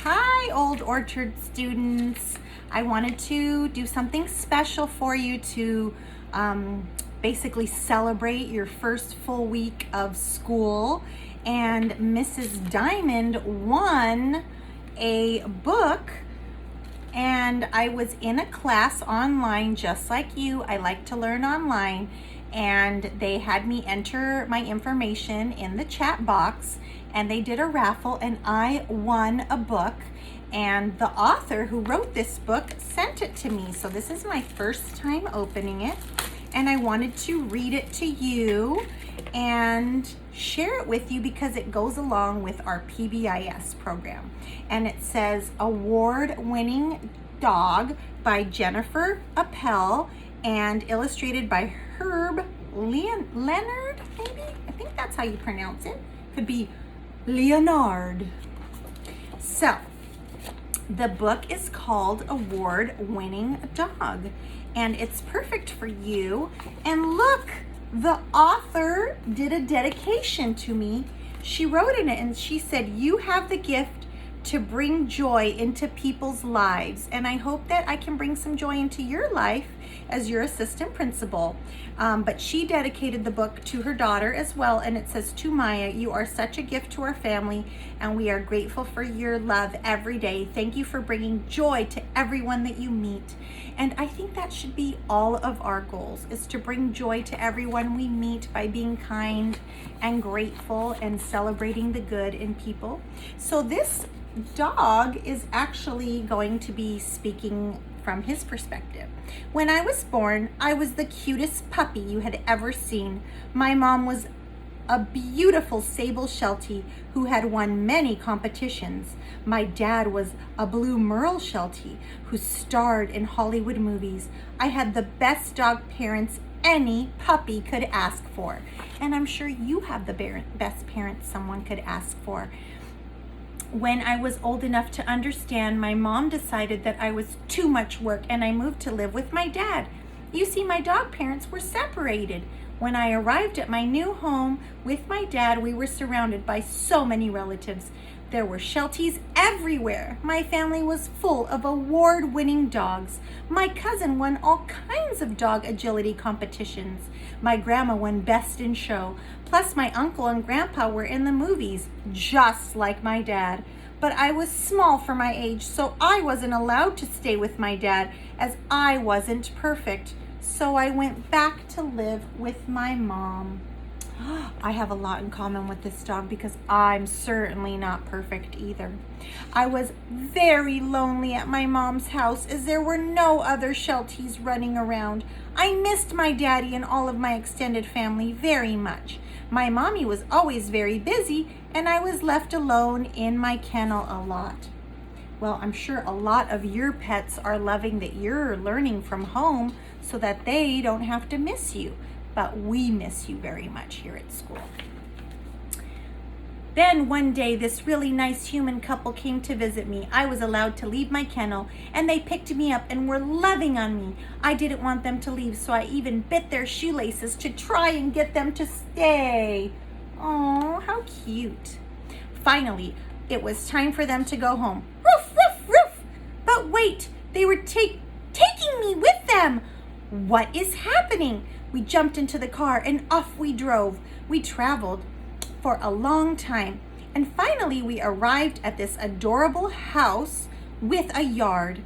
Hi, Old Orchard students. I wanted to do something special for you to basically celebrate your first full week of school. And Mrs. Diamond won a book, and I was in a class online just like you. I like to learn online, and they had me enter my information in the chat box, and they did a raffle, and I won a book. And the author who wrote this book sent it to me. So this is my first time opening it, and I wanted to read it to you and share it with you because it goes along with our PBIS program. And it says award-winning dog by Jennifer Appel and illustrated by Herb Leonard, maybe? I think that's how you pronounce it. Could be Leonard. So the book is called Award-Winning Dog, and it's perfect for you. And look, the author did a dedication to me. She wrote in it and she said, "You have the gift to bring joy into people's lives." And I hope that I can bring some joy into your life as your assistant principal. But she dedicated the book to her daughter as well. And it says, "To Maya, you are such a gift to our family, and we are grateful for your love every day. Thank you for bringing joy to everyone that you meet." And I think that should be all of our goals, is to bring joy to everyone we meet by being kind and grateful and celebrating the good in people. So this dog is actually going to be speaking from his perspective. "When I was born, I was the cutest puppy you had ever seen. My mom was a beautiful sable Sheltie who had won many competitions. My dad was a blue merle Sheltie who starred in Hollywood movies. I had the best dog parents any puppy could ask for." And I'm sure you have the best parents someone could ask for. "When I was old enough to understand, my mom decided that I was too much work and I moved to live with my dad. You see, my dog parents were separated. When I arrived at my new home with my dad, we were surrounded by so many relatives. There were Shelties everywhere. My family was full of award-winning dogs. My cousin won all kinds of dog agility competitions. My grandma won Best in Show. Plus my uncle and grandpa were in the movies, just like my dad. But I was small for my age, so I wasn't allowed to stay with my dad as I wasn't perfect. So I went back to live with my mom." I have a lot in common with this dog because I'm certainly not perfect either. "I was very lonely at my mom's house as there were no other Shelties running around. I missed my daddy and all of my extended family very much. My mommy was always very busy and I was left alone in my kennel a lot." Well, I'm sure a lot of your pets are loving that you're learning from home so that they don't have to miss you. But we miss you very much here at school. "Then one day, this really nice human couple came to visit me. I was allowed to leave my kennel, and they picked me up and were loving on me. I didn't want them to leave, so I even bit their shoelaces to try and get them to stay." Oh, how cute. "Finally, it was time for them to go home. Roof, roof, roof! But wait, they were taking me with them. What is happening?" We jumped into the car and off we drove. We traveled for a long time, and finally we arrived at this adorable house with a yard.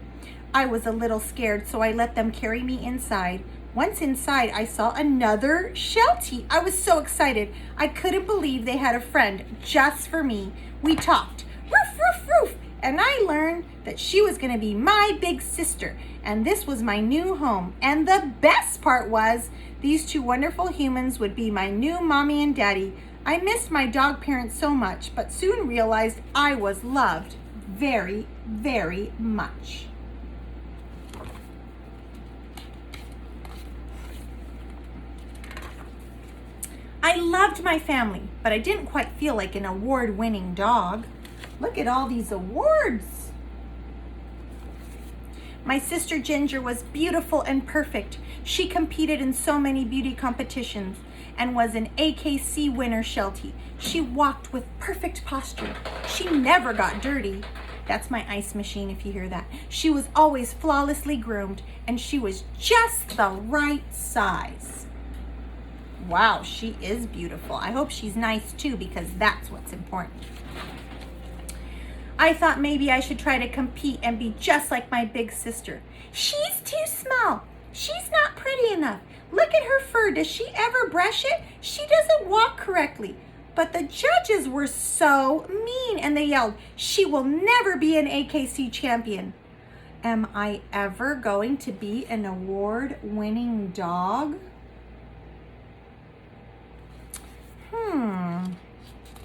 I was a little scared, so I let them carry me inside. Once inside, I saw another Sheltie. I was so excited. I couldn't believe they had a friend just for me. We talked, roof, roof, roof, and I learned that she was going to be my big sister, and this was my new home. And the best part was, these two wonderful humans would be my new mommy and daddy. I missed my dog parents so much, but soon realized I was loved very, very much. I loved my family, but I didn't quite feel like an award-winning dog. Look at all these awards. My sister Ginger was beautiful and perfect. She competed in so many beauty competitions and was an AKC winner Sheltie. She walked with perfect posture. She never got dirty. That's my ice machine, if you hear that. She was always flawlessly groomed, and she was just the right size. Wow, she is beautiful. I hope she's nice too, because that's what's important. I thought maybe I should try to compete and be just like my big sister. She's too small. She's not pretty enough. Look at her fur. Does she ever brush it? She doesn't walk correctly. But the judges were so mean, and they yelled, "She will never be an AKC champion." Am I ever going to be an award-winning dog?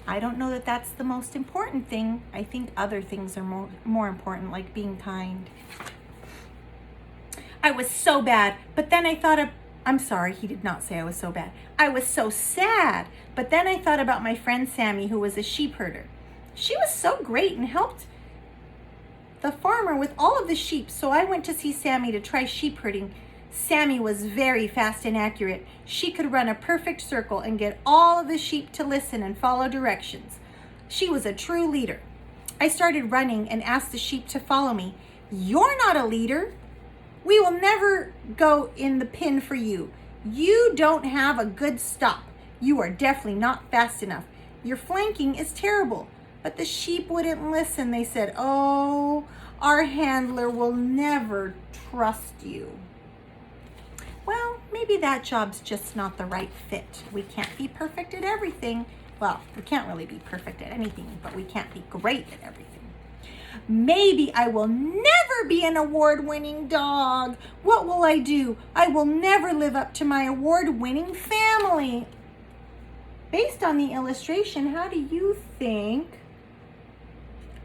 I don't know that that's the most important thing. I think other things are more important, like being kind. I was so bad, but then I thought I'm sorry, he did not say I was so bad. I was so sad, but then I thought about my friend Sammy, who was a sheep herder. She was so great and helped the farmer with all of the sheep, so I went to see Sammy to try sheep herding. Sammy was very fast and accurate. She could run a perfect circle and get all of the sheep to listen and follow directions. She was a true leader. I started running and asked the sheep to follow me. "You're not a leader. We will never go in the pen for you. You don't have a good stop. You are definitely not fast enough. Your flanking is terrible." But the sheep wouldn't listen. They said, "Oh, our handler will never trust you." Well, maybe that job's just not the right fit. We can't be perfect at everything. Well, we can't really be perfect at anything, but we can't be great at everything. Maybe I will never be an award-winning dog. What will I do? I will never live up to my award-winning family. Based on the illustration, how do you think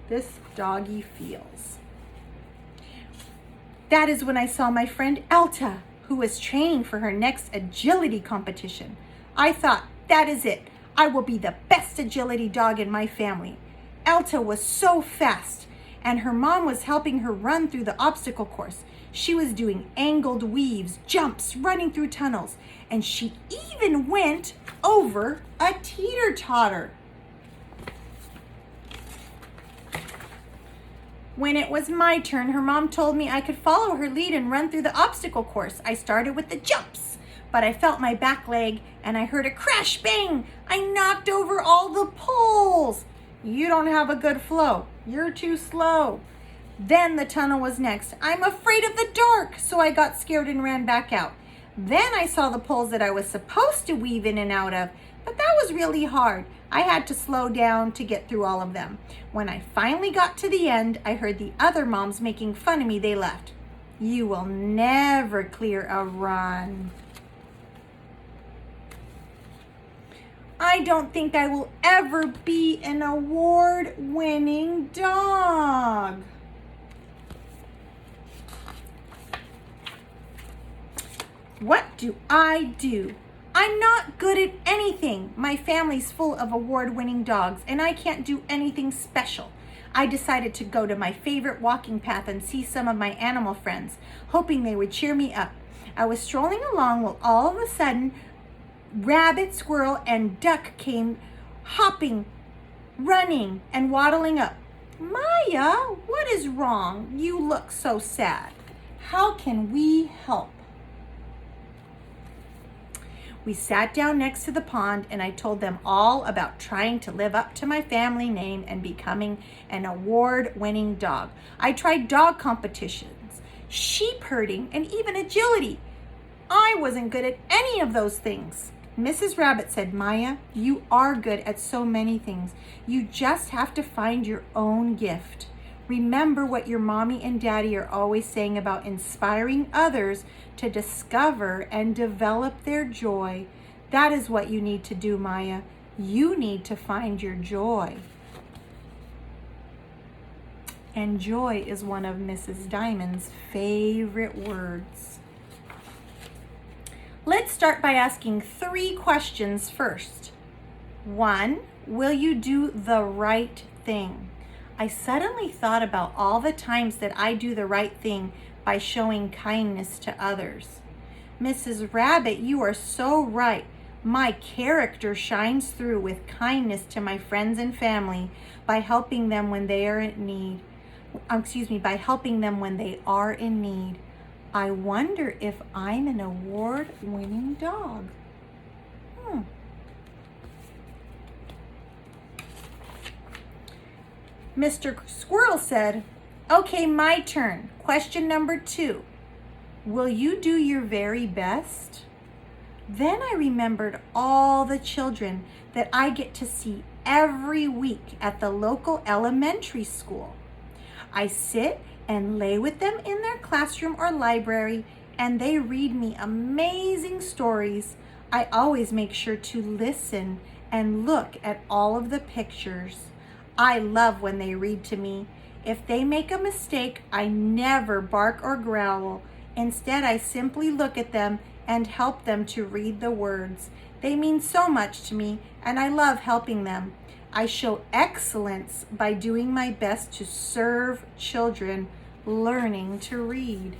this doggy feels? That is when I saw my friend Elta, who was training for her next agility competition. I thought, that is it. I will be the best agility dog in my family. Elta was so fast, and her mom was helping her run through the obstacle course. She was doing angled weaves, jumps, running through tunnels, and she even went over a teeter-totter. When it was my turn, her mom told me I could follow her lead and run through the obstacle course. I started with the jumps, but I felt my back leg and I heard a crash bang. I knocked over all the poles. You don't have a good flow. You're too slow. Then the tunnel was next. I'm afraid of the dark, so I got scared and ran back out. Then I saw the poles that I was supposed to weave in and out of, but that was really hard. I had to slow down to get through all of them. When I finally got to the end, I heard the other moms making fun of me. They left. You will never clear a run. I don't think I will ever be an award-winning dog. What do I do? I'm not good at anything. My family's full of award-winning dogs, and I can't do anything special. I decided to go to my favorite walking path and see some of my animal friends, hoping they would cheer me up. I was strolling along when all of a sudden, rabbit, squirrel, and duck came hopping, running, and waddling up. Maya, what is wrong? You look so sad. How can we help? We sat down next to the pond and I told them all about trying to live up to my family name and becoming an award-winning dog. I tried dog competitions, sheep herding, and even agility. I wasn't good at any of those things. Mrs. Rabbit said, Maya, you are good at so many things. You just have to find your own gift. Remember what your mommy and daddy are always saying about inspiring others to discover and develop their joy. That is what you need to do, Maya. You need to find your joy. And joy is one of Mrs. Diamond's favorite words. Let's start by asking 3 questions first. 1, will you do the right thing? I suddenly thought about all the times that I do the right thing by showing kindness to others. Mrs. Rabbit, you are so right. My character shines through with kindness to my friends and family by helping them when they are in need. by helping them when they are in need. I wonder if I'm an award-winning dog. Mr. Squirrel said, "Okay, my turn. Question number 2. Will you do your very best?" Then I remembered all the children that I get to see every week at the local elementary school. I sit and lay with them in their classroom or library, and they read me amazing stories. I always make sure to listen and look at all of the pictures. I love when they read to me. If they make a mistake, I never bark or growl. Instead, I simply look at them and help them to read the words. They mean so much to me, and I love helping them. I show excellence by doing my best to serve children learning to read.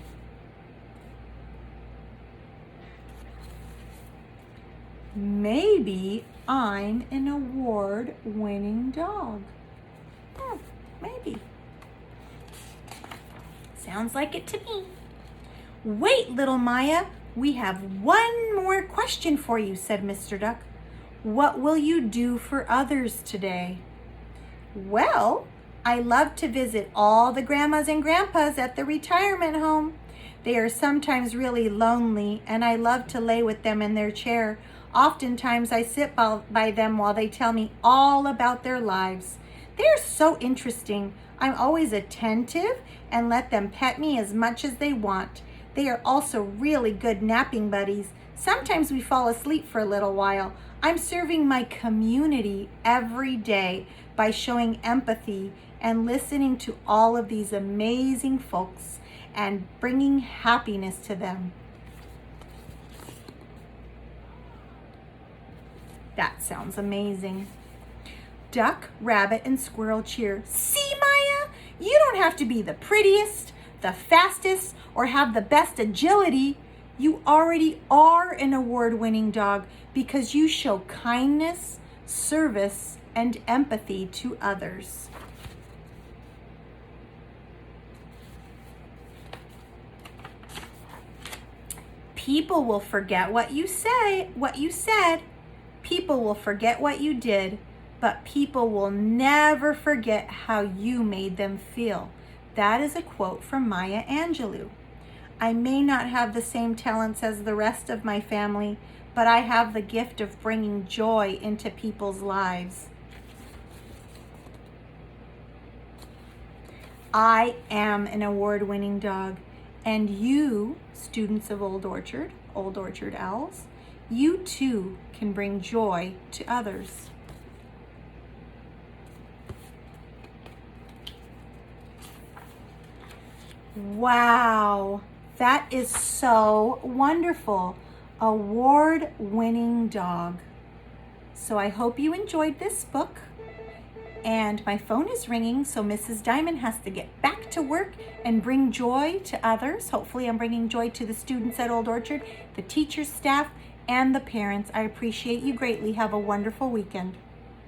Maybe I'm an award-winning dog. Maybe. Sounds like it to me. Wait, little Maya, we have one more question for you, said Mr. Duck. What will you do for others today? Well, I love to visit all the grandmas and grandpas at the retirement home. They are sometimes really lonely, and I love to lay with them in their chair. Oftentimes I sit by them while they tell me all about their lives. They are so interesting. I'm always attentive and let them pet me as much as they want. They are also really good napping buddies. Sometimes we fall asleep for a little while. I'm serving my community every day by showing empathy and listening to all of these amazing folks and bringing happiness to them. That sounds amazing. Duck, rabbit, and squirrel cheer. See, Maya, you don't have to be the prettiest, the fastest, or have the best agility. You already are an award-winning dog because you show kindness, service, and empathy to others. People will forget what you said. People will forget what you did, but people will never forget how you made them feel. That is a quote from Maya Angelou. I may not have the same talents as the rest of my family, but I have the gift of bringing joy into people's lives. I am an award-winning dog, and you, students of Old Orchard Owls, you too can bring joy to others. Wow, that is so wonderful. Award-winning dog. So I hope you enjoyed this book. And my phone is ringing, so Mrs. Diamond has to get back to work and bring joy to others. Hopefully I'm bringing joy to the students at Old Orchard, the teachers, staff, and the parents. I appreciate you greatly. Have a wonderful weekend.